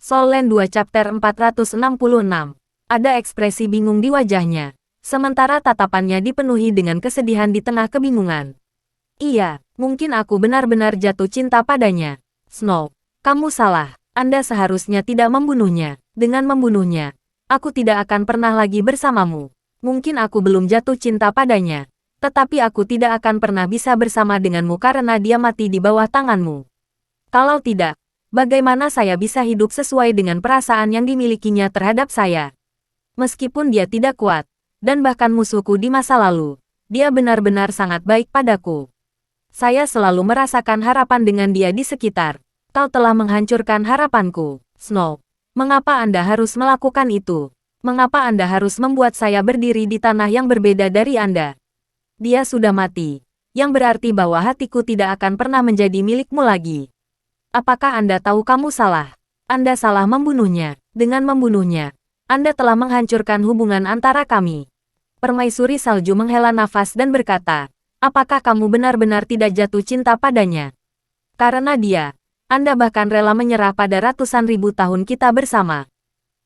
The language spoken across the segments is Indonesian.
Soul Land 2 Chapter 466. Ada ekspresi bingung di wajahnya. Sementara tatapannya dipenuhi dengan kesedihan di tengah kebingungan. Iya, mungkin aku benar-benar jatuh cinta padanya. Snow, kamu salah. Anda seharusnya tidak membunuhnya. Dengan membunuhnya, aku tidak akan pernah lagi bersamamu. Mungkin aku belum jatuh cinta padanya. Tetapi aku tidak akan pernah bisa bersama denganmu karena dia mati di bawah tanganmu. Kalau tidak, bagaimana saya bisa hidup sesuai dengan perasaan yang dimilikinya terhadap saya? Meskipun dia tidak kuat, dan bahkan musuhku di masa lalu, dia benar-benar sangat baik padaku. Saya selalu merasakan harapan dengan dia di sekitar. Kau telah menghancurkan harapanku, Snow. Mengapa Anda harus melakukan itu? Mengapa Anda harus membuat saya berdiri di tanah yang berbeda dari Anda? Dia sudah mati, yang berarti bahwa hatiku tidak akan pernah menjadi milikmu lagi. Apakah Anda tahu kamu salah? Anda salah membunuhnya. Dengan membunuhnya, Anda telah menghancurkan hubungan antara kami. Permaisuri Salju menghela nafas dan berkata, apakah kamu benar-benar tidak jatuh cinta padanya? Karena dia, Anda bahkan rela menyerah pada ratusan ribu tahun kita bersama.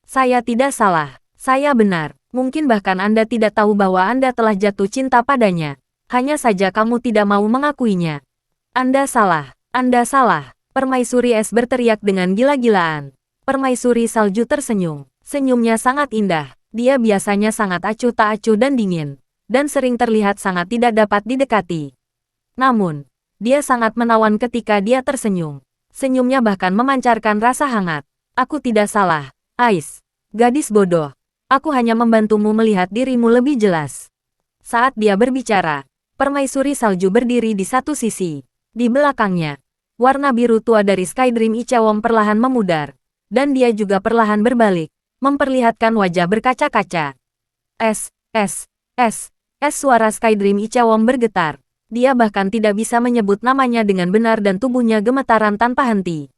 Saya tidak salah. Saya benar. Mungkin bahkan Anda tidak tahu bahwa Anda telah jatuh cinta padanya. Hanya saja kamu tidak mau mengakuinya. Anda salah. Anda salah. Permaisuri Es berteriak dengan gila-gilaan. Permaisuri Salju tersenyum. Senyumnya sangat indah. Dia biasanya sangat acuh tak acuh dan dingin, dan sering terlihat sangat tidak dapat didekati. Namun, dia sangat menawan ketika dia tersenyum. Senyumnya bahkan memancarkan rasa hangat. Aku tidak salah, Ais. Gadis bodoh. Aku hanya membantumu melihat dirimu lebih jelas. Saat dia berbicara, Permaisuri Salju berdiri di satu sisi. Di belakangnya, warna biru tua dari Skydream Icewom perlahan memudar, dan dia juga perlahan berbalik, memperlihatkan wajah berkaca-kaca. Suara Skydream Icewom bergetar. Dia bahkan tidak bisa menyebut namanya dengan benar dan tubuhnya gemetaran tanpa henti.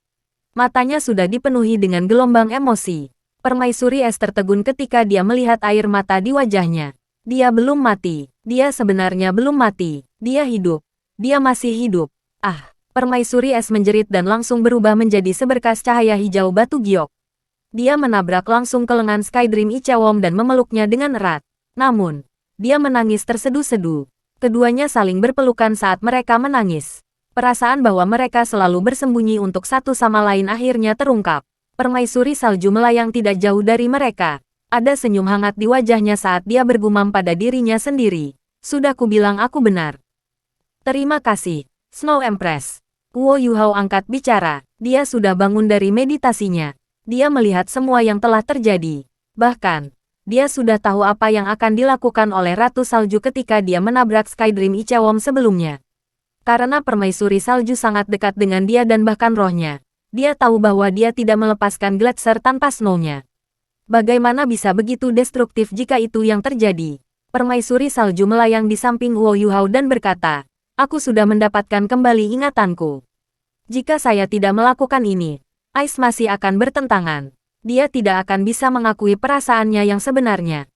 Matanya sudah dipenuhi dengan gelombang emosi. Permaisuri Es tertegun ketika dia melihat air mata di wajahnya. Dia belum mati. Dia sebenarnya belum mati. Dia hidup. Dia masih hidup. Ah! Permaisuri Es menjerit dan langsung berubah menjadi seberkas cahaya hijau batu giok. Dia menabrak langsung ke lengan Skydream Icewom dan memeluknya dengan erat. Namun, dia menangis terseduh-seduh. Keduanya saling berpelukan saat mereka menangis. Perasaan bahwa mereka selalu bersembunyi untuk satu sama lain akhirnya terungkap. Permaisuri Salju melayang tidak jauh dari mereka. Ada senyum hangat di wajahnya saat dia bergumam pada dirinya sendiri. Sudah kubilang aku benar. Terima kasih, Snow Empress. Guo Yuhao angkat bicara. Dia sudah bangun dari meditasinya. Dia melihat semua yang telah terjadi. Bahkan, dia sudah tahu apa yang akan dilakukan oleh Ratu Salju ketika dia menabrak Skydream Icewom sebelumnya. Karena Permaisuri Salju sangat dekat dengan dia dan bahkan rohnya, dia tahu bahwa dia tidak melepaskan Gletser tanpa Snow-nya. Bagaimana bisa begitu destruktif jika itu yang terjadi? Permaisuri Salju melayang di samping Guo Yuhao dan berkata, aku sudah mendapatkan kembali ingatanku. Jika saya tidak melakukan ini, Ais masih akan bertentangan. Dia tidak akan bisa mengakui perasaannya yang sebenarnya.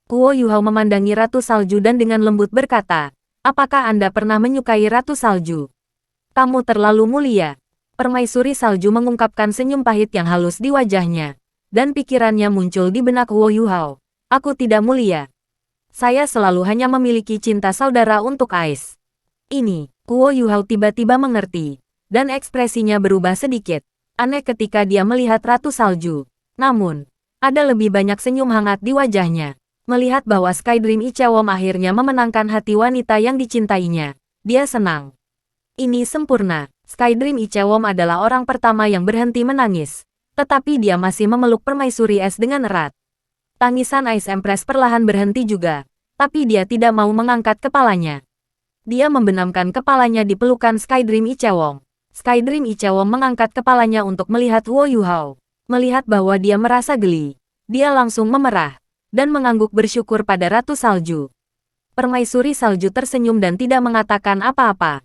Guo Yuhao memandangi Ratu Salju dan dengan lembut berkata, apakah Anda pernah menyukai Ratu Salju? Kamu terlalu mulia. Permaisuri Salju mengungkapkan senyum pahit yang halus di wajahnya. Dan pikirannya muncul di benak Guo Yuhao. Aku tidak mulia. Saya selalu hanya memiliki cinta saudara untuk Ais. Ini, Guo Yuhao tiba-tiba mengerti. Dan ekspresinya berubah sedikit. Aneh ketika dia melihat Ratu Salju. Namun, ada lebih banyak senyum hangat di wajahnya. Melihat bahwa Skydream Icewom akhirnya memenangkan hati wanita yang dicintainya. Dia senang. Ini sempurna. Skydream Icewom adalah orang pertama yang berhenti menangis. Tetapi dia masih memeluk Permaisuri Es dengan erat. Tangisan Ice Empress perlahan berhenti juga. Tapi dia tidak mau mengangkat kepalanya. Dia membenamkan kepalanya di pelukan Skydream Icewom. Skydream Icewom mengangkat kepalanya untuk melihat Guo Yuhao. Melihat bahwa dia merasa geli. Dia langsung memerah. Dan mengangguk bersyukur pada Ratu Salju. Permaisuri Salju tersenyum dan tidak mengatakan apa-apa.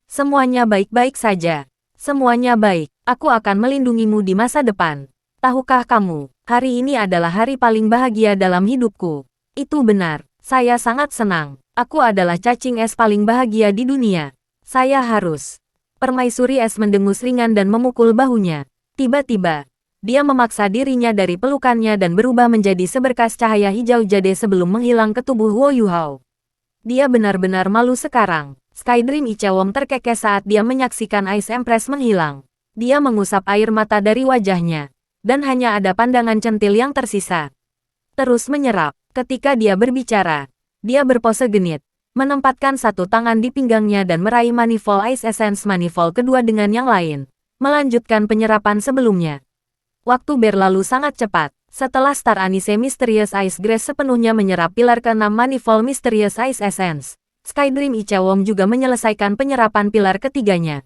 Semuanya baik-baik saja. Semuanya baik. Aku akan melindungimu di masa depan. Tahukah kamu, hari ini adalah hari paling bahagia dalam hidupku. Itu benar. Saya sangat senang. Aku adalah cacing es paling bahagia di dunia. Saya harus. Permaisuri Es mendengus ringan dan memukul bahunya. Tiba-tiba, Dia memaksa dirinya dari pelukannya dan berubah menjadi seberkas cahaya hijau jade sebelum menghilang ke tubuh Wo Yuhao. Dia benar-benar malu sekarang. Sky Dream Ichewon terkekeh saat dia menyaksikan Ice Empress menghilang. Dia mengusap air mata dari wajahnya. Dan hanya ada pandangan centil yang tersisa. Terus menyerap. Ketika dia berbicara, dia berpose genit. Menempatkan satu tangan di pinggangnya dan meraih Manifold Ice Essence Manifold kedua dengan yang lain. Melanjutkan penyerapan sebelumnya. Waktu berlalu sangat cepat. Setelah Star Anise Mysterious Ice Grace sepenuhnya menyerap pilar ke-6 Manifold Mysterious Ice Essence, Sky Dream Ichewon juga menyelesaikan penyerapan pilar ketiganya.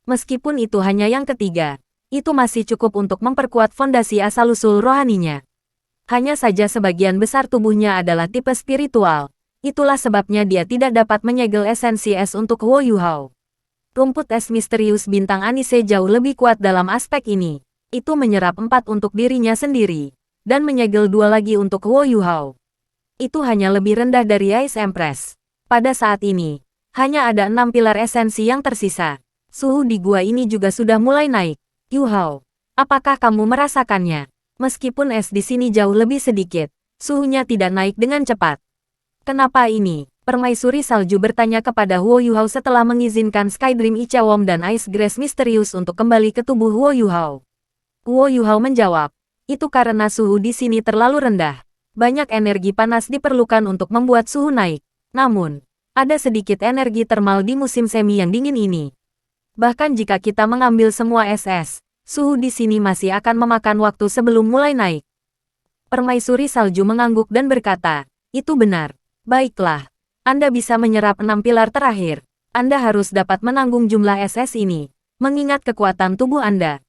Meskipun itu hanya yang ketiga, itu masih cukup untuk memperkuat fondasi asal-usul rohaninya. Hanya saja sebagian besar tubuhnya adalah tipe spiritual. Itulah sebabnya dia tidak dapat menyegel esensi es untuk Wo Yuhao. Rumput es misterius bintang Anise jauh lebih kuat dalam aspek ini. Itu menyerap 4 untuk dirinya sendiri, dan menyegel 2 lagi untuk Wo Yuhao. Itu hanya lebih rendah dari Ice Empress. Pada saat ini, hanya ada 6 pilar esensi yang tersisa. Suhu di gua ini juga sudah mulai naik. Yuhao, apakah kamu merasakannya? Meskipun es di sini jauh lebih sedikit, suhunya tidak naik dengan cepat. Kenapa ini? Permaisuri salju bertanya kepada Wo Yuhao setelah mengizinkan Sky Dream Ichewon dan Ice Grace Misterius untuk kembali ke tubuh Wo Yuhao. Wo Yuhao menjawab, itu karena suhu di sini terlalu rendah. Banyak energi panas diperlukan untuk membuat suhu naik. Namun, ada sedikit energi termal di musim semi yang dingin ini. Bahkan jika kita mengambil semua SS, suhu di sini masih akan memakan waktu sebelum mulai naik. Permaisuri salju mengangguk dan berkata, itu benar. Baiklah, Anda bisa menyerap 6 pilar terakhir. Anda harus dapat menanggung jumlah SS ini, mengingat kekuatan tubuh Anda.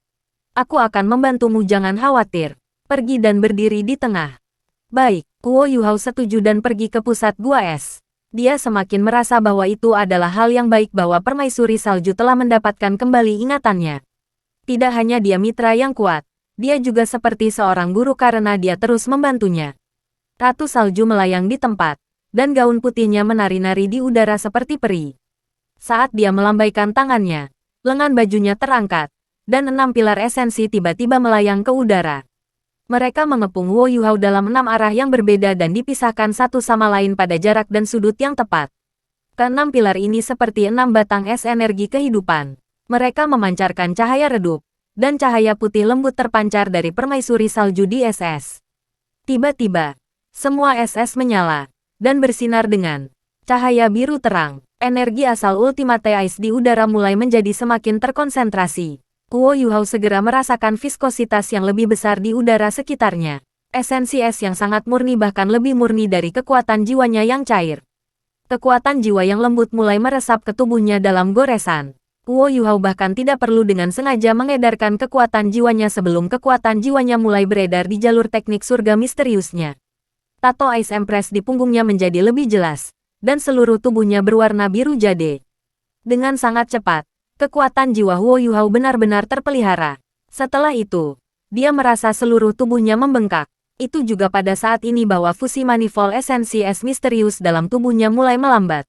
Aku akan membantumu, jangan khawatir. Pergi dan berdiri di tengah. Baik, Wo Yuhao setuju dan pergi ke pusat gua es. Dia semakin merasa bahwa itu adalah hal yang baik bahwa permaisuri salju telah mendapatkan kembali ingatannya. Tidak hanya dia mitra yang kuat, dia juga seperti seorang guru karena dia terus membantunya. Ratu salju melayang di tempat, dan gaun putihnya menari-nari di udara seperti peri. Saat dia melambaikan tangannya, lengan bajunya terangkat, dan 6 pilar esensi tiba-tiba melayang ke udara. Mereka mengepung Wo Yuhao dalam 6 arah yang berbeda dan dipisahkan satu sama lain pada jarak dan sudut yang tepat. Ke-6 pilar ini seperti 6 batang es energi kehidupan. Mereka memancarkan cahaya redup, dan cahaya putih lembut terpancar dari permaisuri salju di SS. Tiba-tiba, semua SS menyala, dan bersinar dengan cahaya biru terang. Energi asal Ultimate Ice di udara mulai menjadi semakin terkonsentrasi. Wo Yuhao segera merasakan viskositas yang lebih besar di udara sekitarnya. Esensi es yang sangat murni bahkan lebih murni dari kekuatan jiwanya yang cair. Kekuatan jiwa yang lembut mulai meresap ke tubuhnya dalam goresan. Wo Yuhao bahkan tidak perlu dengan sengaja mengedarkan kekuatan jiwanya sebelum kekuatan jiwanya mulai beredar di jalur teknik surga misteriusnya. Tato Ice Empress di punggungnya menjadi lebih jelas, dan seluruh tubuhnya berwarna biru jade. Dengan sangat cepat, kekuatan jiwa Wo Yuhao benar-benar terpelihara. Setelah itu, dia merasa seluruh tubuhnya membengkak. Itu juga pada saat ini bahwa fusi manifold esensi es misterius dalam tubuhnya mulai melambat.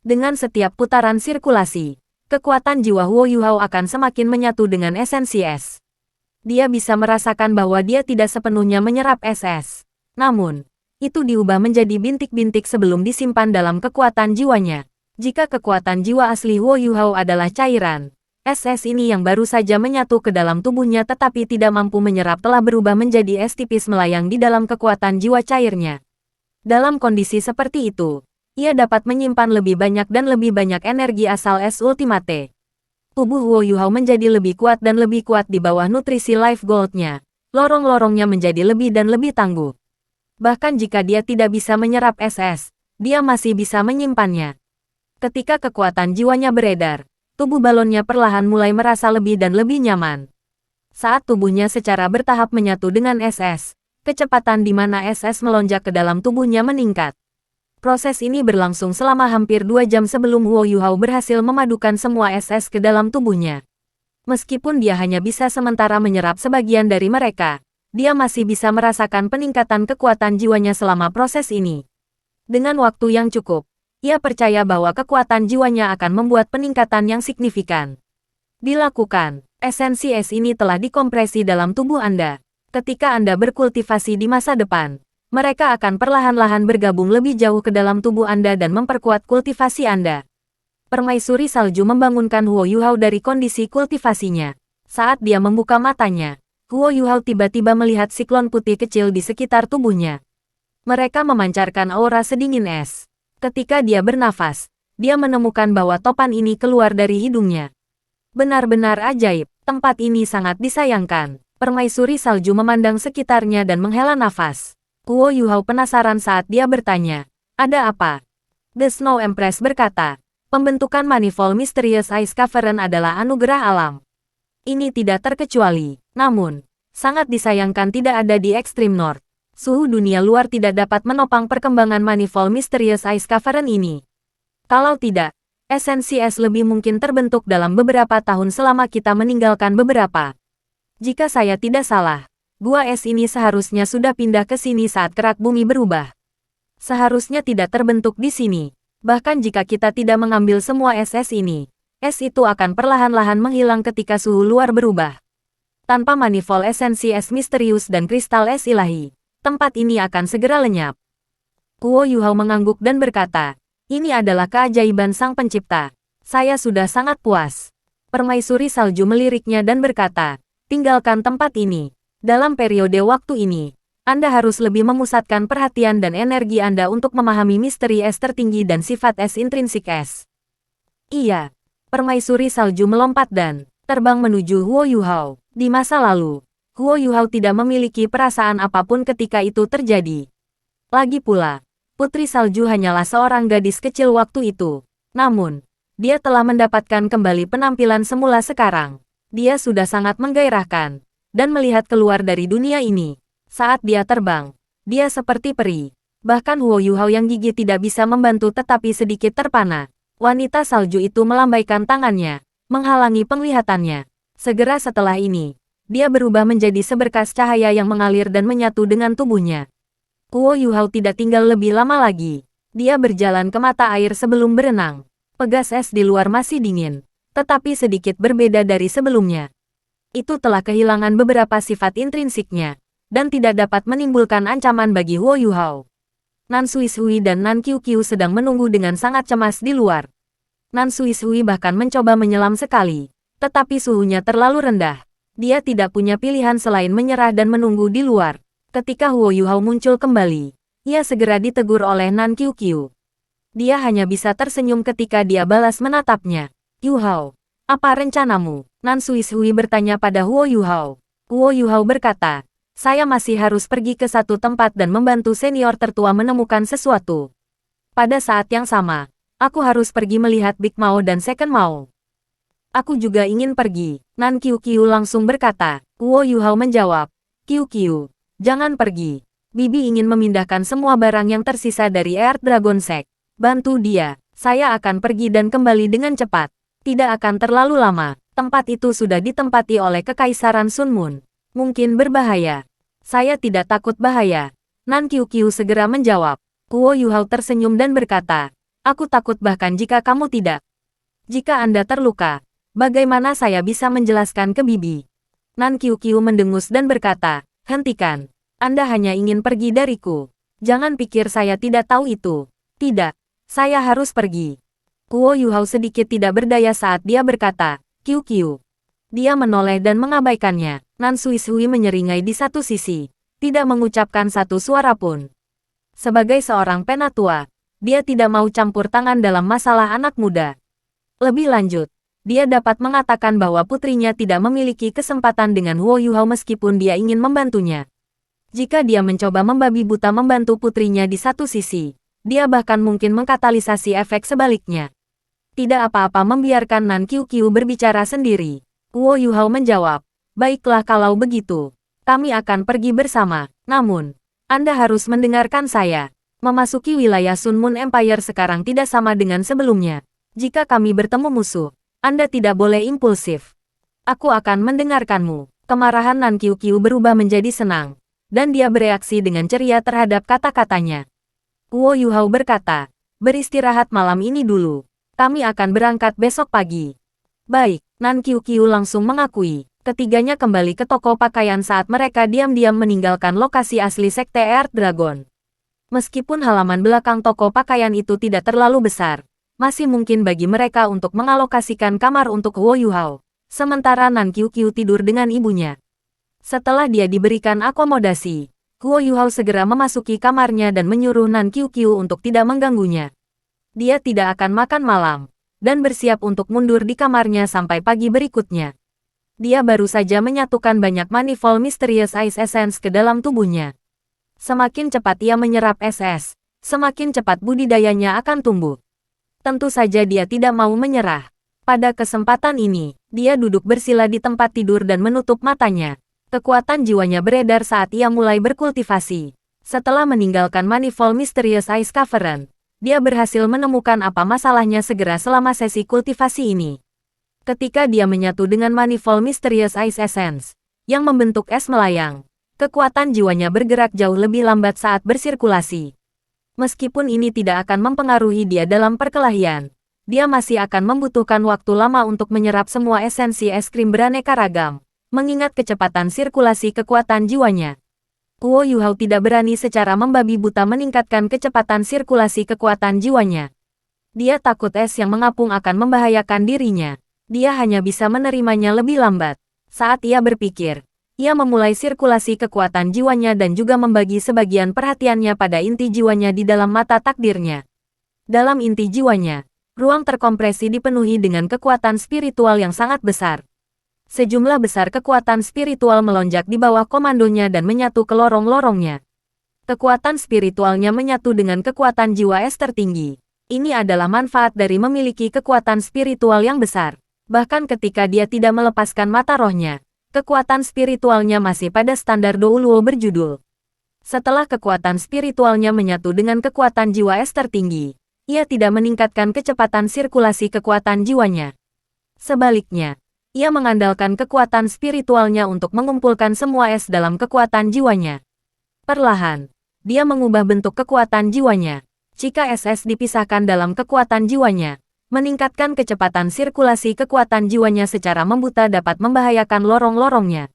Dengan setiap putaran sirkulasi, kekuatan jiwa Wo Yuhao akan semakin menyatu dengan esensi es. Dia bisa merasakan bahwa dia tidak sepenuhnya menyerap SS. Namun, itu diubah menjadi bintik-bintik sebelum disimpan dalam kekuatan jiwanya. Jika kekuatan jiwa asli Wo Yuhao adalah cairan, SS ini yang baru saja menyatu ke dalam tubuhnya tetapi tidak mampu menyerap telah berubah menjadi es tipis melayang di dalam kekuatan jiwa cairnya. Dalam kondisi seperti itu, ia dapat menyimpan lebih banyak dan lebih banyak energi asal es ultimate. Tubuh Wo Yuhao menjadi lebih kuat dan lebih kuat di bawah nutrisi life gold-nya. Lorong-lorongnya menjadi lebih dan lebih tangguh. Bahkan jika dia tidak bisa menyerap SS, dia masih bisa menyimpannya. Ketika kekuatan jiwanya beredar, tubuh balonnya perlahan mulai merasa lebih dan lebih nyaman. Saat tubuhnya secara bertahap menyatu dengan SS, kecepatan di mana SS melonjak ke dalam tubuhnya meningkat. Proses ini berlangsung selama hampir 2 jam sebelum Wo Yuhao berhasil memadukan semua SS ke dalam tubuhnya. Meskipun dia hanya bisa sementara menyerap sebagian dari mereka, dia masih bisa merasakan peningkatan kekuatan jiwanya selama proses ini. Dengan waktu yang cukup, ia percaya bahwa kekuatan jiwanya akan membuat peningkatan yang signifikan. Dilakukan. Esensi es ini telah dikompresi dalam tubuh Anda. Ketika Anda berkultivasi di masa depan, mereka akan perlahan-lahan bergabung lebih jauh ke dalam tubuh Anda dan memperkuat kultivasi Anda. Permaisuri salju membangunkan Huo Yuhao dari kondisi kultivasinya. Saat dia membuka matanya, Huo Yuhao tiba-tiba melihat siklon putih kecil di sekitar tubuhnya. Mereka memancarkan aura sedingin es. Ketika dia bernafas, dia menemukan bahwa topan ini keluar dari hidungnya. Benar-benar ajaib, tempat ini sangat disayangkan. Permaisuri salju memandang sekitarnya dan menghela nafas. Huo Yuhao penasaran saat dia bertanya, "Ada apa?" The Snow Empress berkata, "Pembentukan Manifold Mysterious Ice Cavern adalah anugerah alam. Ini tidak terkecuali, namun, sangat disayangkan tidak ada di Extreme North. Suhu dunia luar tidak dapat menopang perkembangan Manifold Mysterious Ice Cavern ini. Kalau tidak, esensi es lebih mungkin terbentuk dalam beberapa tahun selama kita meninggalkan beberapa. Jika saya tidak salah, gua es ini seharusnya sudah pindah ke sini saat kerak bumi berubah. Seharusnya tidak terbentuk di sini. Bahkan jika kita tidak mengambil semua es ini, es itu akan perlahan-lahan menghilang ketika suhu luar berubah. Tanpa manifold esensi es misterius dan kristal es ilahi, tempat ini akan segera lenyap." Huo Yuhao mengangguk dan berkata, "Ini adalah keajaiban sang pencipta. Saya sudah sangat puas." Permaisuri salju meliriknya dan berkata, "Tinggalkan tempat ini. Dalam periode waktu ini, Anda harus lebih memusatkan perhatian dan energi Anda untuk memahami misteri es tertinggi dan sifat es intrinsik es." "Iya." Permaisuri salju melompat dan terbang menuju Huo Yuhao. Di masa lalu, Huo Yuhao tidak memiliki perasaan apapun ketika itu terjadi. Lagi pula, Putri Salju hanyalah seorang gadis kecil waktu itu. Namun, dia telah mendapatkan kembali penampilan semula sekarang. Dia sudah sangat menggairahkan, dan melihat keluar dari dunia ini. Saat dia terbang, dia seperti peri. Bahkan Huo Yuhao yang gigih tidak bisa membantu tetapi sedikit terpana. Wanita salju itu melambaikan tangannya, menghalangi penglihatannya. Segera setelah ini, dia berubah menjadi seberkas cahaya yang mengalir dan menyatu dengan tubuhnya. Huo Yuhao tidak tinggal lebih lama lagi. Dia berjalan ke mata air sebelum berenang. Pegas es di luar masih dingin, tetapi sedikit berbeda dari sebelumnya. Itu telah kehilangan beberapa sifat intrinsiknya, dan tidak dapat menimbulkan ancaman bagi Huo Yuhao. Nan Suishui dan Nan Qiuqiu sedang menunggu dengan sangat cemas di luar. Nan Suishui bahkan mencoba menyelam sekali, tetapi suhunya terlalu rendah. Dia tidak punya pilihan selain menyerah dan menunggu di luar. Ketika Huo Yuhao muncul kembali, ia segera ditegur oleh Nan Qiuqiu. Dia hanya bisa tersenyum ketika dia balas menatapnya. "Yuhao, apa rencanamu?" Nan Suishui bertanya pada Huo Yuhao. Huo Yuhao berkata, "Saya masih harus pergi ke satu tempat dan membantu senior tertua menemukan sesuatu. Pada saat yang sama, aku harus pergi melihat Big Mao dan Second Mao." "Aku juga ingin pergi," Nan Qiuqiu langsung berkata. Huo Yuhao menjawab, "Qiuqiu, jangan pergi. Bibi ingin memindahkan semua barang yang tersisa dari Earth Dragon Sect. Bantu dia. Saya akan pergi dan kembali dengan cepat. Tidak akan terlalu lama. Tempat itu sudah ditempati oleh Kekaisaran Sun Moon. Mungkin berbahaya." "Saya tidak takut bahaya," Nan Qiuqiu segera menjawab. Huo Yuhao tersenyum dan berkata, "Aku takut bahkan jika kamu tidak. Jika Anda terluka, bagaimana saya bisa menjelaskan ke Bibi?" Nan Qiuqiu mendengus dan berkata, "Hentikan. Anda hanya ingin pergi dariku. Jangan pikir saya tidak tahu itu. Tidak. Saya harus pergi." Huo Yuhao sedikit tidak berdaya saat dia berkata, "Qiuqiu." Dia menoleh dan mengabaikannya. Nan Suishui menyeringai di satu sisi, tidak mengucapkan satu suara pun. Sebagai seorang penatua, dia tidak mau campur tangan dalam masalah anak muda. Lebih lanjut, dia dapat mengatakan bahwa putrinya tidak memiliki kesempatan dengan Huo Yuhao meskipun dia ingin membantunya. Jika dia mencoba membabi buta membantu putrinya di satu sisi, dia bahkan mungkin mengkatalisasi efek sebaliknya. Tidak apa-apa membiarkan Nan Qiuqiu berbicara sendiri. Huo Yuhao menjawab, "Baiklah kalau begitu. Kami akan pergi bersama. Namun, Anda harus mendengarkan saya. Memasuki wilayah Sun Moon Empire sekarang tidak sama dengan sebelumnya. Jika kami bertemu musuh, Anda tidak boleh impulsif. Aku akan mendengarkanmu." Kemarahan Nan Qiuqiu berubah menjadi senang, dan dia bereaksi dengan ceria terhadap kata-katanya. Huo Yuhao berkata, "Beristirahat malam ini dulu. Kami akan berangkat besok pagi." Baik, Nan Qiu langsung mengakui. Ketiganya kembali ke toko pakaian saat mereka diam-diam meninggalkan lokasi asli Sekte Earth Dragon. Meskipun halaman belakang toko pakaian itu tidak terlalu besar, masih mungkin bagi mereka untuk mengalokasikan kamar untuk Huo Yuhao. Sementara Nan Qiu tidur dengan ibunya. Setelah dia diberikan akomodasi, Huo Yuhao segera memasuki kamarnya dan menyuruh Nan Qiu untuk tidak mengganggunya. Dia tidak akan makan malam, dan bersiap untuk mundur di kamarnya sampai pagi berikutnya. Dia baru saja menyatukan banyak manifold Mysterious Ice Essence ke dalam tubuhnya. Semakin cepat ia menyerap SS, semakin cepat budidayanya akan tumbuh. Tentu saja dia tidak mau menyerah. Pada kesempatan ini, dia duduk bersila di tempat tidur dan menutup matanya. Kekuatan jiwanya beredar saat ia mulai berkultivasi. Setelah meninggalkan manifold Mysterious Ice Cavern, dia berhasil menemukan apa masalahnya segera selama sesi kultivasi ini. Ketika dia menyatu dengan manifold Mysterious Ice Essence, yang membentuk es melayang, kekuatan jiwanya bergerak jauh lebih lambat saat bersirkulasi. Meskipun ini tidak akan mempengaruhi dia dalam perkelahian, dia masih akan membutuhkan waktu lama untuk menyerap semua esensi es krim beraneka ragam, mengingat kecepatan sirkulasi kekuatan jiwanya. Huo Yuhao tidak berani secara membabi buta meningkatkan kecepatan sirkulasi kekuatan jiwanya. Dia takut es yang mengapung akan membahayakan dirinya. Dia hanya bisa menerimanya lebih lambat. Saat ia berpikir, ia memulai sirkulasi kekuatan jiwanya dan juga membagi sebagian perhatiannya pada inti jiwanya di dalam mata takdirnya. Dalam inti jiwanya, ruang terkompresi dipenuhi dengan kekuatan spiritual yang sangat besar. Sejumlah besar kekuatan spiritual melonjak di bawah komandonya dan menyatu ke lorong-lorongnya. Kekuatan spiritualnya menyatu dengan kekuatan jiwa es tertinggi. Ini adalah manfaat dari memiliki kekuatan spiritual yang besar. Bahkan ketika dia tidak melepaskan mata rohnya, kekuatan spiritualnya masih pada standar Douluo berjudul. Setelah kekuatan spiritualnya menyatu dengan kekuatan jiwa es tertinggi, ia tidak meningkatkan kecepatan sirkulasi kekuatan jiwanya. Sebaliknya, ia mengandalkan kekuatan spiritualnya untuk mengumpulkan semua es dalam kekuatan jiwanya. Perlahan, dia mengubah bentuk kekuatan jiwanya. Jika SS dipisahkan dalam kekuatan jiwanya, meningkatkan kecepatan sirkulasi kekuatan jiwanya secara membuta dapat membahayakan lorong-lorongnya.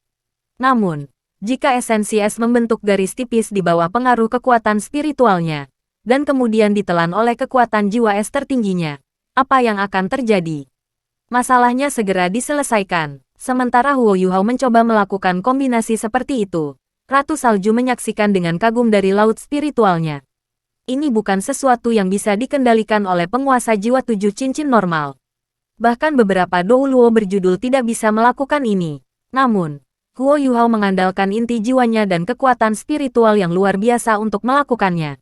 Namun, jika esensi es membentuk garis tipis di bawah pengaruh kekuatan spiritualnya, dan kemudian ditelan oleh kekuatan jiwa es tertingginya, apa yang akan terjadi? Masalahnya segera diselesaikan. Sementara Huo Yuhao mencoba melakukan kombinasi seperti itu, Ratu Salju menyaksikan dengan kagum dari laut spiritualnya. Ini bukan sesuatu yang bisa dikendalikan oleh penguasa jiwa 7 cincin normal. Bahkan beberapa Douluo berjudul tidak bisa melakukan ini. Namun, Huo Yuhao mengandalkan inti jiwanya dan kekuatan spiritual yang luar biasa untuk melakukannya.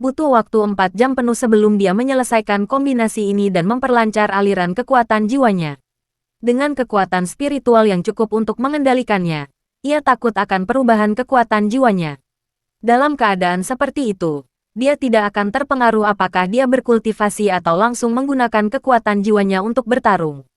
Butuh waktu 4 jam penuh sebelum dia menyelesaikan kombinasi ini dan memperlancar aliran kekuatan jiwanya. Dengan kekuatan spiritual yang cukup untuk mengendalikannya, ia takut akan perubahan kekuatan jiwanya. Dalam keadaan seperti itu, dia tidak akan terpengaruh apakah dia berkultivasi atau langsung menggunakan kekuatan jiwanya untuk bertarung.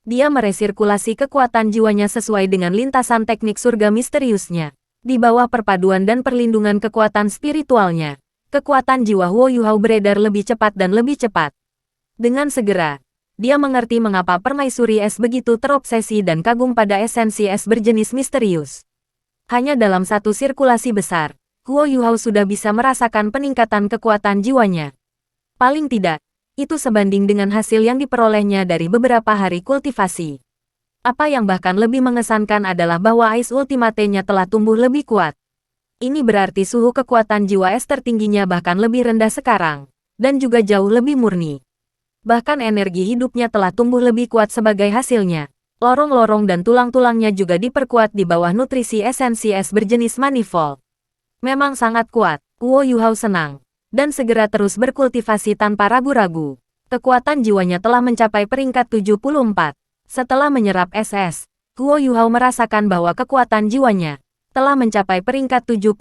Dia meresirkulasi kekuatan jiwanya sesuai dengan lintasan teknik surga misteriusnya. Di bawah perpaduan dan perlindungan kekuatan spiritualnya, kekuatan jiwa Huo Yuhao beredar lebih cepat dan lebih cepat. Dengan segera, dia mengerti mengapa permaisuri es begitu terobsesi dan kagum pada esensi es berjenis misterius. Hanya dalam satu sirkulasi besar, Huo Yuhao sudah bisa merasakan peningkatan kekuatan jiwanya. Paling tidak, itu sebanding dengan hasil yang diperolehnya dari beberapa hari kultivasi. Apa yang bahkan lebih mengesankan adalah bahwa Ice Ultimate-nya telah tumbuh lebih kuat. Ini berarti suhu kekuatan jiwa es tertingginya bahkan lebih rendah sekarang, dan juga jauh lebih murni. Bahkan energi hidupnya telah tumbuh lebih kuat sebagai hasilnya. Lorong-lorong dan tulang-tulangnya juga diperkuat di bawah nutrisi esensi es berjenis manifold. Memang sangat kuat. Huo Yuhao senang, dan segera terus berkultivasi tanpa ragu-ragu. Kekuatan jiwanya telah mencapai peringkat 74. Setelah menyerap SS, Huo Yuhao merasakan bahwa kekuatan jiwanya telah mencapai peringkat 75.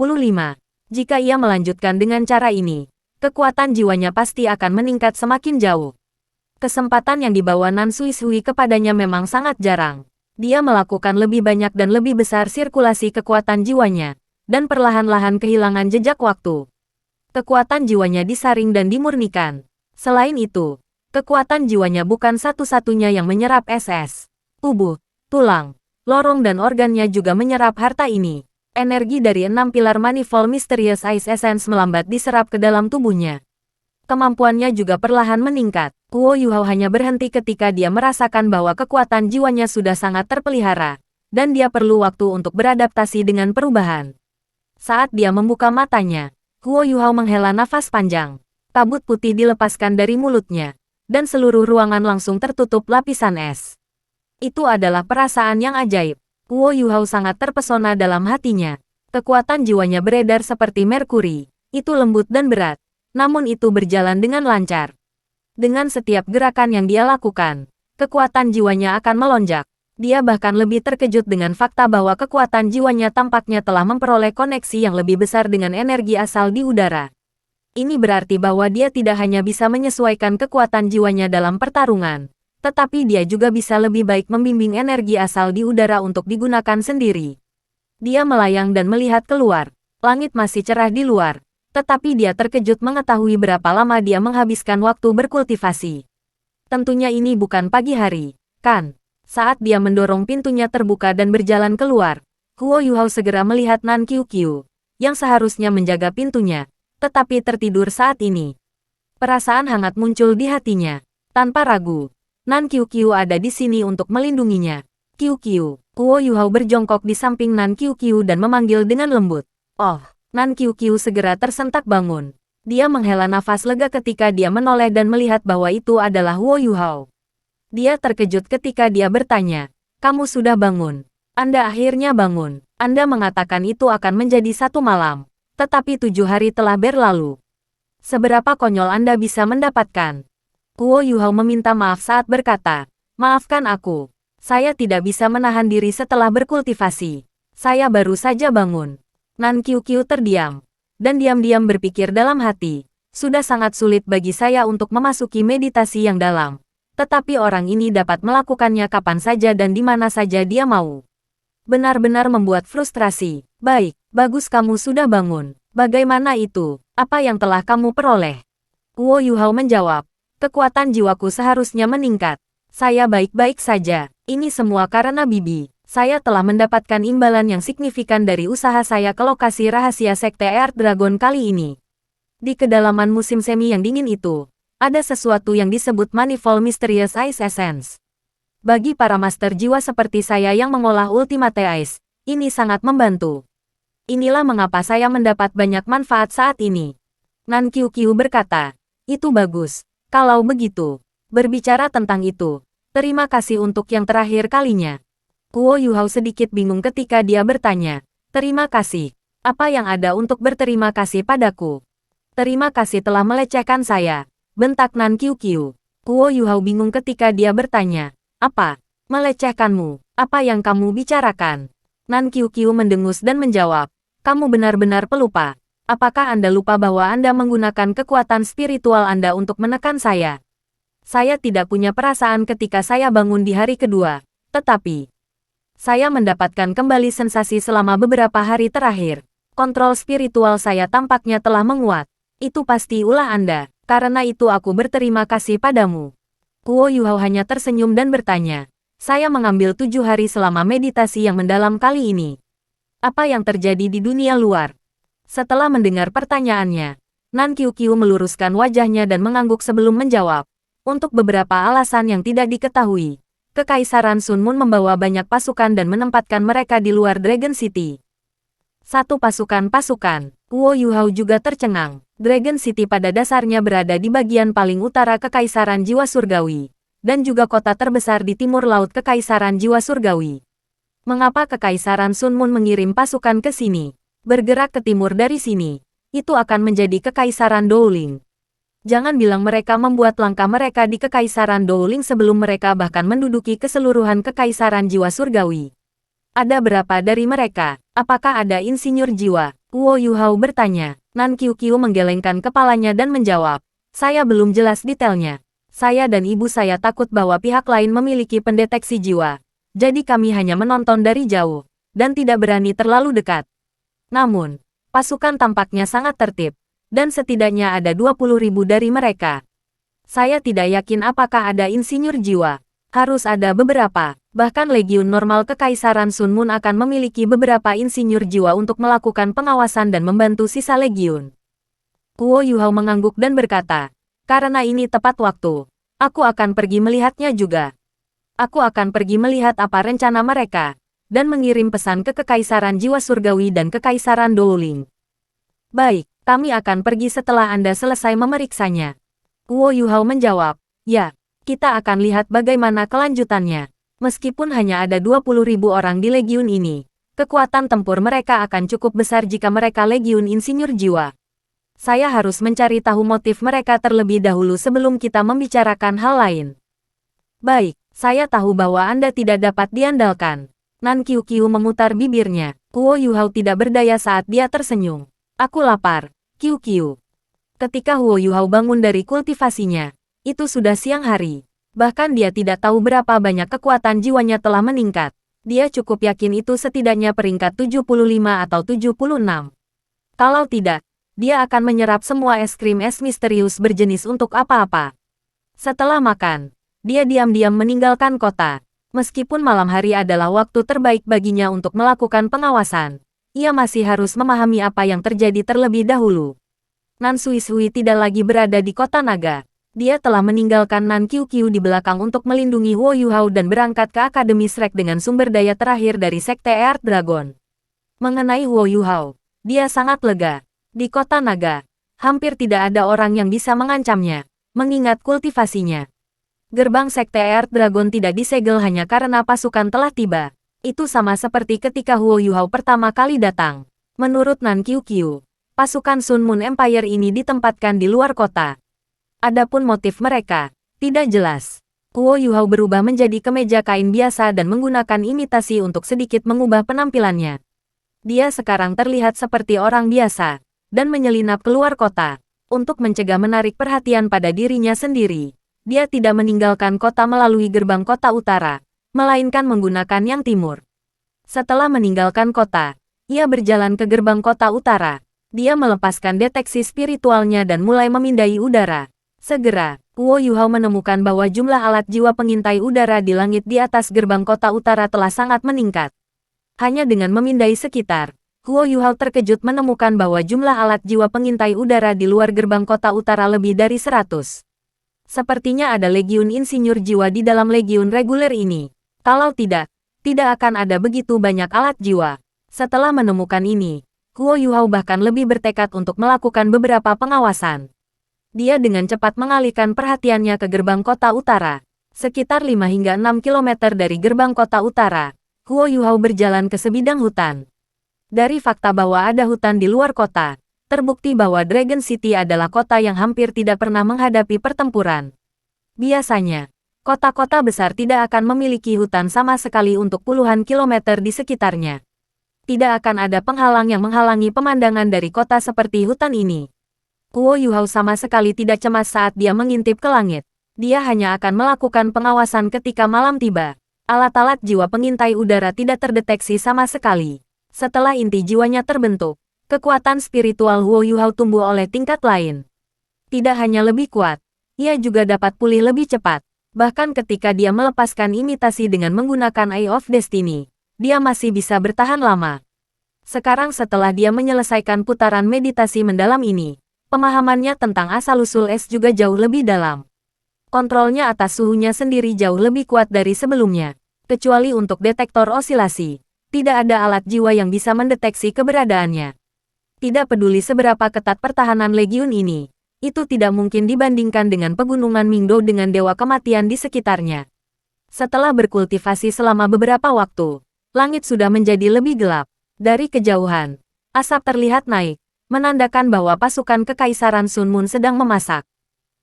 Jika ia melanjutkan dengan cara ini, kekuatan jiwanya pasti akan meningkat semakin jauh. Kesempatan yang dibawa Nan Suisui kepadanya memang sangat jarang. Dia melakukan lebih banyak dan lebih besar sirkulasi kekuatan jiwanya, dan perlahan-lahan kehilangan jejak waktu. Kekuatan jiwanya disaring dan dimurnikan. Selain itu, Kekuatan jiwanya bukan satu-satunya yang menyerap SS. Tubuh, tulang, lorong dan organnya juga menyerap harta ini. Energi dari 6 pilar Manifold Mysterious Ice Essence melambat diserap ke dalam tubuhnya. Kemampuannya juga perlahan meningkat. Kuo Yuhao hanya berhenti ketika dia merasakan bahwa kekuatan jiwanya sudah sangat terpelihara, dan dia perlu waktu untuk beradaptasi dengan perubahan. Saat dia membuka matanya, Kuo Yuhao menghela nafas panjang. Kabut putih dilepaskan dari mulutnya, dan seluruh ruangan langsung tertutup lapisan es. Itu adalah perasaan yang ajaib. Kuo Yuhao sangat terpesona dalam hatinya. Kekuatan jiwanya beredar seperti merkuri. Itu lembut dan berat, namun itu berjalan dengan lancar. Dengan setiap gerakan yang dia lakukan, kekuatan jiwanya akan melonjak. Dia bahkan lebih terkejut dengan fakta bahwa kekuatan jiwanya tampaknya telah memperoleh koneksi yang lebih besar dengan energi asal di udara. Ini berarti bahwa dia tidak hanya bisa menyesuaikan kekuatan jiwanya dalam pertarungan, tetapi dia juga bisa lebih baik membimbing energi asal di udara untuk digunakan sendiri. Dia melayang dan melihat keluar. Langit masih cerah di luar, tetapi dia terkejut mengetahui berapa lama dia menghabiskan waktu berkultivasi. Tentunya ini bukan pagi hari, kan? Saat dia mendorong pintunya terbuka dan berjalan keluar, Kuo Yuhao segera melihat Nan Qiuqiu, yang seharusnya menjaga pintunya, tetapi tertidur saat ini. Perasaan hangat muncul di hatinya. Tanpa ragu, Nan Qiuqiu ada di sini untuk melindunginya. Qiuqiu. Kuo Yuhao berjongkok di samping Nan Qiuqiu dan memanggil dengan lembut. Oh, Nan Qiuqiu segera tersentak bangun. Dia menghela nafas lega ketika dia menoleh dan melihat bahwa itu adalah Kuo Yuhao. Dia terkejut ketika dia bertanya, "Kamu sudah bangun? Anda akhirnya bangun. Anda mengatakan itu akan menjadi 1 malam. Tetapi 7 hari telah berlalu. Seberapa konyol Anda bisa mendapatkan?" Kuo Yuhao meminta maaf saat berkata, "Maafkan aku. Saya tidak bisa menahan diri setelah berkultivasi. Saya baru saja bangun." Nan Qiuqiu terdiam, dan diam-diam berpikir dalam hati, sudah sangat sulit bagi saya untuk memasuki meditasi yang dalam. Tetapi orang ini dapat melakukannya kapan saja dan di mana saja dia mau. Benar-benar membuat frustrasi. Baik, bagus kamu sudah bangun. Bagaimana itu? Apa yang telah kamu peroleh? Kuo Yuhao menjawab, "Kekuatan jiwaku seharusnya meningkat. Saya baik-baik saja. Ini semua karena Bibi. Saya telah mendapatkan imbalan yang signifikan dari usaha saya ke lokasi rahasia Sekte Earth Dragon kali ini." Di kedalaman musim semi yang dingin itu, ada sesuatu yang disebut Manifold Mysterious Ice Essence. Bagi para master jiwa seperti saya yang mengolah Ultimate Ice, ini sangat membantu. Inilah mengapa saya mendapat banyak manfaat saat ini. Nan Qiuqiu berkata, "Itu bagus. Kalau begitu, berbicara tentang itu, terima kasih untuk yang terakhir kalinya." Kuo Yuhao sedikit bingung ketika dia bertanya, "Terima kasih. Apa yang ada untuk berterima kasih padaku?" "Terima kasih telah melecehkan saya," bentak Nan Qiuqiu. Kuo Yuhao bingung ketika dia bertanya, "Apa? Melecehkanmu? Apa yang kamu bicarakan?" Nan Qiuqiu mendengus dan menjawab, "Kamu benar-benar pelupa. Apakah Anda lupa bahwa Anda menggunakan kekuatan spiritual Anda untuk menekan saya? Saya tidak punya perasaan ketika saya bangun di hari kedua, tetapi saya mendapatkan kembali sensasi selama beberapa hari terakhir. Kontrol spiritual saya tampaknya telah menguat. Itu pasti ulah Anda, karena itu aku berterima kasih padamu." Kuo Yuhao hanya tersenyum dan bertanya, "Saya mengambil 7 hari selama meditasi yang mendalam kali ini. Apa yang terjadi di dunia luar?" Setelah mendengar pertanyaannya, Nan Qiuqiu meluruskan wajahnya dan mengangguk sebelum menjawab. Untuk beberapa alasan yang tidak diketahui, Kekaisaran Sun Moon membawa banyak pasukan dan menempatkan mereka di luar Dragon City. 1 pasukan-pasukan. Kuo Yuhao juga tercengang. Dragon City pada dasarnya berada di bagian paling utara Kekaisaran Jiwa Surgawi, dan juga kota terbesar di timur laut Kekaisaran Jiwa Surgawi. Mengapa Kekaisaran Sun Moon mengirim pasukan ke sini? Bergerak ke timur dari sini, itu akan menjadi Kekaisaran Douling. Jangan bilang mereka membuat langkah mereka di Kekaisaran Douling sebelum mereka bahkan menduduki keseluruhan Kekaisaran Jiwa Surgawi. Ada berapa dari mereka? Apakah ada insinyur jiwa? Kuo Yuhao bertanya. Nan Qiuqiu menggelengkan kepalanya dan menjawab, "Saya belum jelas detailnya. Saya dan ibu saya takut bahwa pihak lain memiliki pendeteksi jiwa. Jadi kami hanya menonton dari jauh, dan tidak berani terlalu dekat. Namun, pasukan tampaknya sangat tertib, dan setidaknya ada 20.000 dari mereka." Saya tidak yakin apakah ada insinyur jiwa. Harus ada beberapa. Bahkan Legiun Normal Kekaisaran Sun Moon akan memiliki beberapa insinyur jiwa untuk melakukan pengawasan dan membantu sisa Legiun. Guo Yuhao mengangguk dan berkata, karena ini tepat waktu. Aku akan pergi melihatnya juga. Aku akan pergi melihat apa rencana mereka, dan mengirim pesan ke Kekaisaran Jiwa Surgawi dan Kekaisaran Dowling. Baik, kami akan pergi setelah Anda selesai memeriksanya. Guo Yuhao menjawab, ya, kita akan lihat bagaimana kelanjutannya. Meskipun hanya ada 20.000 orang di Legiun ini, kekuatan tempur mereka akan cukup besar jika mereka Legiun Insinyur Jiwa. Saya harus mencari tahu motif mereka terlebih dahulu sebelum kita membicarakan hal lain. Baik, saya tahu bahwa Anda tidak dapat diandalkan. Nan Qiu memutar bibirnya. Guo Yuhao tidak berdaya saat dia tersenyum. Aku lapar, Qiu. Ketika Guo Yuhao bangun dari kultivasinya, itu sudah siang hari. Bahkan dia tidak tahu berapa banyak kekuatan jiwanya telah meningkat. Dia cukup yakin itu setidaknya peringkat 75 atau 76. Kalau tidak, dia akan menyerap semua es krim es misterius berjenis untuk apa-apa. Setelah makan, dia diam-diam meninggalkan kota. Meskipun malam hari adalah waktu terbaik baginya untuk melakukan pengawasan, ia masih harus memahami apa yang terjadi terlebih dahulu. Nan Sui tidak lagi berada di kota naga. Dia telah meninggalkan Nan Qiu di belakang untuk melindungi Guo Yuhao dan berangkat ke Akademi Shrek dengan sumber daya terakhir dari Sekte Earth Dragon. Mengenai Guo Yuhao, dia sangat lega. Di kota naga, hampir tidak ada orang yang bisa mengancamnya, mengingat kultivasinya. Gerbang Sekte Earth Dragon tidak disegel hanya karena pasukan telah tiba. Itu sama seperti ketika Guo Yuhao pertama kali datang. Menurut Nan Qiu, pasukan Sun Moon Empire ini ditempatkan di luar kota. Adapun motif mereka, tidak jelas. Guo Yuhao berubah menjadi kemeja kain biasa dan menggunakan imitasi untuk sedikit mengubah penampilannya. Dia sekarang terlihat seperti orang biasa, dan menyelinap keluar kota. Untuk mencegah menarik perhatian pada dirinya sendiri, dia tidak meninggalkan kota melalui gerbang kota utara, melainkan menggunakan yang timur. Setelah meninggalkan kota, ia berjalan ke gerbang kota utara. Dia melepaskan deteksi spiritualnya dan mulai memindai udara. Segera, Guo Yuhao menemukan bahwa jumlah alat jiwa pengintai udara di langit di atas gerbang kota utara telah sangat meningkat. Hanya dengan memindai sekitar, Guo Yuhao terkejut menemukan bahwa jumlah alat jiwa pengintai udara di luar gerbang kota utara lebih dari 100. Sepertinya ada legiun insinyur jiwa di dalam legiun reguler ini. Kalau tidak akan ada begitu banyak alat jiwa. Setelah menemukan ini, Guo Yuhao bahkan lebih bertekad untuk melakukan beberapa pengawasan. Dia dengan cepat mengalihkan perhatiannya ke gerbang kota utara. Sekitar 5 hingga 6 km dari gerbang kota utara, Guo Yuhao berjalan ke sebidang hutan. Dari fakta bahwa ada hutan di luar kota, terbukti bahwa Dragon City adalah kota yang hampir tidak pernah menghadapi pertempuran. Biasanya, kota-kota besar tidak akan memiliki hutan sama sekali untuk puluhan kilometer di sekitarnya. Tidak akan ada penghalang yang menghalangi pemandangan dari kota seperti hutan ini. Guo Yuhao sama sekali tidak cemas saat dia mengintip ke langit. Dia hanya akan melakukan pengawasan ketika malam tiba. Alat-alat jiwa pengintai udara tidak terdeteksi sama sekali. Setelah inti jiwanya terbentuk, kekuatan spiritual Guo Yuhao tumbuh oleh tingkat lain. Tidak hanya lebih kuat, ia juga dapat pulih lebih cepat. Bahkan ketika dia melepaskan imitasi dengan menggunakan Eye of Destiny, dia masih bisa bertahan lama. Sekarang setelah dia menyelesaikan putaran meditasi mendalam ini, pemahamannya tentang asal-usul es juga jauh lebih dalam. Kontrolnya atas suhunya sendiri jauh lebih kuat dari sebelumnya. Kecuali untuk detektor osilasi, tidak ada alat jiwa yang bisa mendeteksi keberadaannya. Tidak peduli seberapa ketat pertahanan legiun ini, itu tidak mungkin dibandingkan dengan pegunungan Mingdou dengan dewa kematian di sekitarnya. Setelah berkultivasi selama beberapa waktu, langit sudah menjadi lebih gelap. Dari kejauhan, asap terlihat naik, menandakan bahwa pasukan Kekaisaran Sun Moon sedang memasak.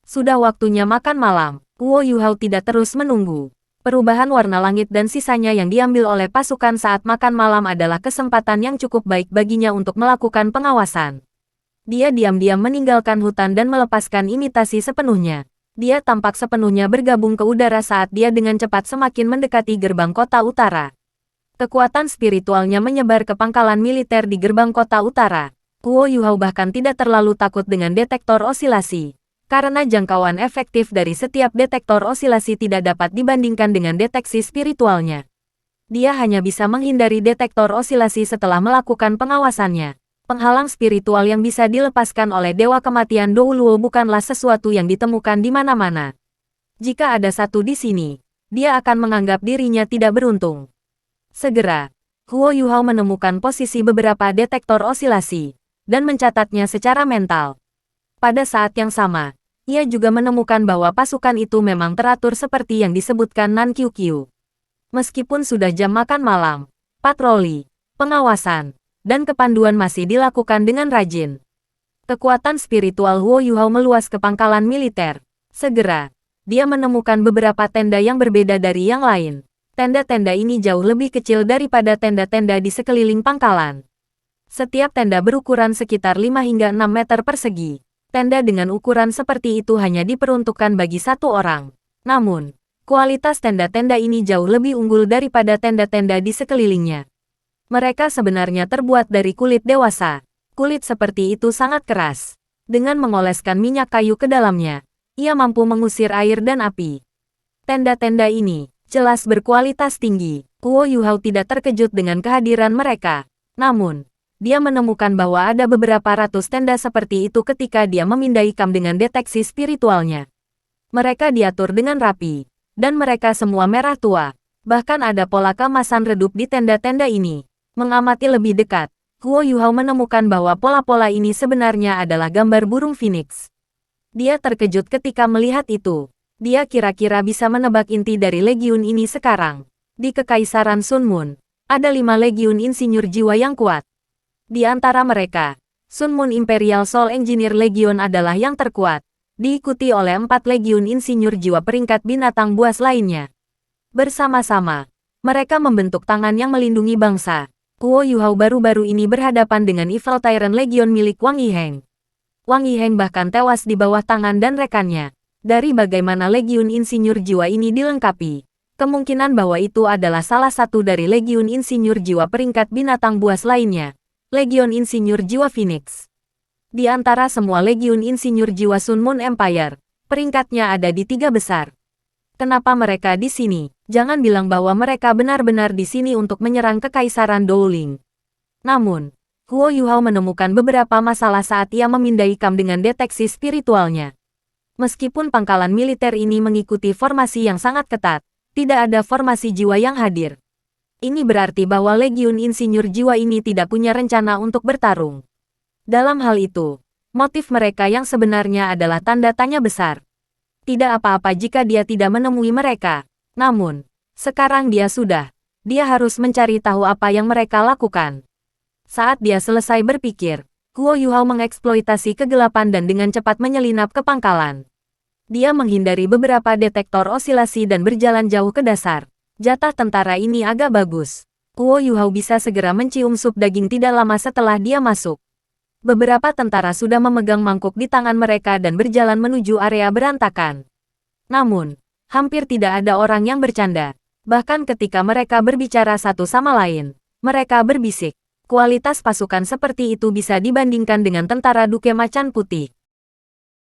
Sudah waktunya makan malam. Guo Yuhao tidak terus menunggu. Perubahan warna langit dan sisanya yang diambil oleh pasukan saat makan malam adalah kesempatan yang cukup baik baginya untuk melakukan pengawasan. Dia diam-diam meninggalkan hutan dan melepaskan imitasi sepenuhnya. Dia tampak sepenuhnya bergabung ke udara saat dia dengan cepat semakin mendekati gerbang kota utara. Kekuatan spiritualnya menyebar ke pangkalan militer di gerbang kota utara. Guo Yuhao bahkan tidak terlalu takut dengan detektor osilasi, Karena jangkauan efektif dari setiap detektor osilasi tidak dapat dibandingkan dengan deteksi spiritualnya. Dia hanya bisa menghindari detektor osilasi setelah melakukan pengawasannya. Penghalang spiritual yang bisa dilepaskan oleh Dewa Kematian Douluo bukanlah sesuatu yang ditemukan di mana-mana. Jika ada satu di sini, dia akan menganggap dirinya tidak beruntung. Segera, Huo Yuhao menemukan posisi beberapa detektor osilasi dan mencatatnya secara mental. Pada saat yang sama, ia juga menemukan bahwa pasukan itu memang teratur seperti yang disebutkan Nan Qiuqiu. Meskipun sudah jam makan malam, patroli, pengawasan, dan kepanduan masih dilakukan dengan rajin. Kekuatan spiritual Huo Yuhao meluas ke pangkalan militer. Segera, dia menemukan beberapa tenda yang berbeda dari yang lain. Tenda-tenda ini jauh lebih kecil daripada tenda-tenda di sekeliling pangkalan. Setiap tenda berukuran sekitar 5 hingga 6 meter persegi. Tenda dengan ukuran seperti itu hanya diperuntukkan bagi satu orang. Namun, kualitas tenda-tenda ini jauh lebih unggul daripada tenda-tenda di sekelilingnya. Mereka sebenarnya terbuat dari kulit dewasa. Kulit seperti itu sangat keras. Dengan mengoleskan minyak kayu ke dalamnya, ia mampu mengusir air dan api. Tenda-tenda ini jelas berkualitas tinggi. Huo Yuhao tidak terkejut dengan kehadiran mereka. Namun, dia menemukan bahwa ada beberapa ratus tenda seperti itu ketika dia memindai kam dengan deteksi spiritualnya. Mereka diatur dengan rapi. Dan mereka semua merah tua. Bahkan ada pola kemasan redup di tenda-tenda ini. Mengamati lebih dekat, Huo Yuhao menemukan bahwa pola-pola ini sebenarnya adalah gambar burung phoenix. Dia terkejut ketika melihat itu. Dia kira-kira bisa menebak inti dari legiun ini sekarang. Di Kekaisaran Sun Moon, ada 5 legiun insinyur jiwa yang kuat. Di antara mereka, Sun Moon Imperial Soul Engineer Legion adalah yang terkuat. Diikuti oleh 4 legiun insinyur jiwa peringkat binatang buas lainnya. Bersama-sama, mereka membentuk tangan yang melindungi bangsa. Huo Yuhao baru-baru ini berhadapan dengan Evil Tyrant Legion milik Wang Yiheng. Wang Yiheng bahkan tewas di bawah tangan dan rekannya. Dari bagaimana legiun insinyur jiwa ini dilengkapi, kemungkinan bahwa itu adalah salah satu dari legiun insinyur jiwa peringkat binatang buas lainnya, Legion Insinyur Jiwa Phoenix. Di antara semua legiun insinyur jiwa Sun Moon Empire, peringkatnya ada di 3 besar. Kenapa mereka di sini? Jangan bilang bahwa mereka benar-benar di sini untuk menyerang Kekaisaran Dowling. Namun, Huo Yuhao menemukan beberapa masalah saat ia memindai kam dengan deteksi spiritualnya. Meskipun pangkalan militer ini mengikuti formasi yang sangat ketat, tidak ada formasi jiwa yang hadir. Ini berarti bahwa legiun insinyur jiwa ini tidak punya rencana untuk bertarung. Dalam hal itu, motif mereka yang sebenarnya adalah tanda tanya besar. Tidak apa-apa jika dia tidak menemui mereka. Namun, sekarang dia harus mencari tahu apa yang mereka lakukan. Saat dia selesai berpikir, Huo Yuhao mengeksploitasi kegelapan dan dengan cepat menyelinap ke pangkalan. Dia menghindari beberapa detektor osilasi dan berjalan jauh ke dasar. Jatah tentara ini agak bagus. Huo Yuhao bisa segera mencium sup daging tidak lama setelah dia masuk. Beberapa tentara sudah memegang mangkuk di tangan mereka dan berjalan menuju area berantakan. Namun, hampir tidak ada orang yang bercanda. Bahkan ketika mereka berbicara satu sama lain, mereka berbisik. Kualitas pasukan seperti itu bisa dibandingkan dengan tentara Duke Macan Putih.